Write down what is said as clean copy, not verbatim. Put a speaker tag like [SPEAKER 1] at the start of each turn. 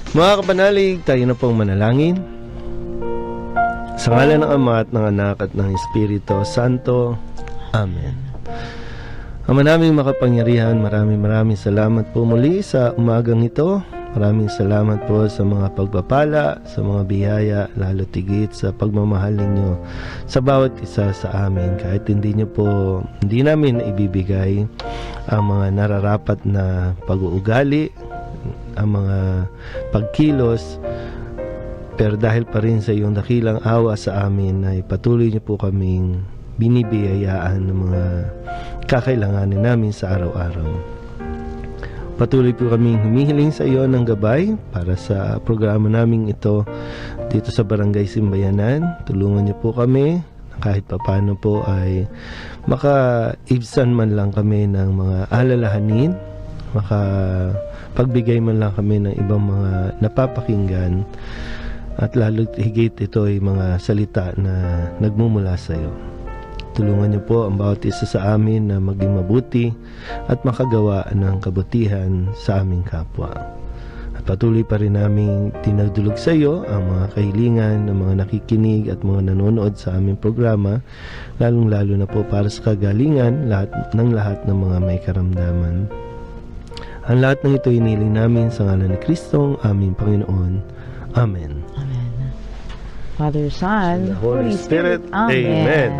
[SPEAKER 1] Mga kapanalig, tayo na pong manalangin. Sa ngalan ng Ama at ng Anak at ng Espiritu Santo. Amen. Ama naming makapangyarihan, maraming salamat po muli sa umagang ito. Maraming salamat po sa mga pagpapala, sa mga biyaya, lalo tigit sa pagmamahal ninyo sa bawat isa sa amin. Kahit hindi namin ibibigay ang mga nararapat na pag-uugali, ang mga pagkilos, pero dahil pa rin sa iyong dakilang awa sa amin ay patuloy niyo po kaming binibiyayaan ng mga kakailanganin namin sa araw-araw. Patuloy po kaming humihiling sa iyo ng gabay para sa programa naming ito dito sa Barangay Simbayanan. Tulungan niyo po kami kahit papano po ay makaibsan man lang kami ng mga alalahanin, makapagbigay man lang kami ng ibang mga napapakinggan, at lalo higit ito ay mga salita na nagmumula sa iyo. Tulungan niyo po ang bawat isa sa amin na maging mabuti at makagawa ng kabutihan sa aming kapwa. At patuloy pa rin namin tinagdulog sa iyo ang mga kahilingan ng mga nakikinig at mga nanonood sa aming programa, lalong-lalo na po para sa kagalingan ng lahat ng mga may karamdaman. Ang lahat ng ito iniling namin sa ngalan ni Kristong aming Panginoon. Amen.
[SPEAKER 2] Amen. Father, Son,
[SPEAKER 1] The Holy Spirit.
[SPEAKER 2] Amen.
[SPEAKER 1] Amen.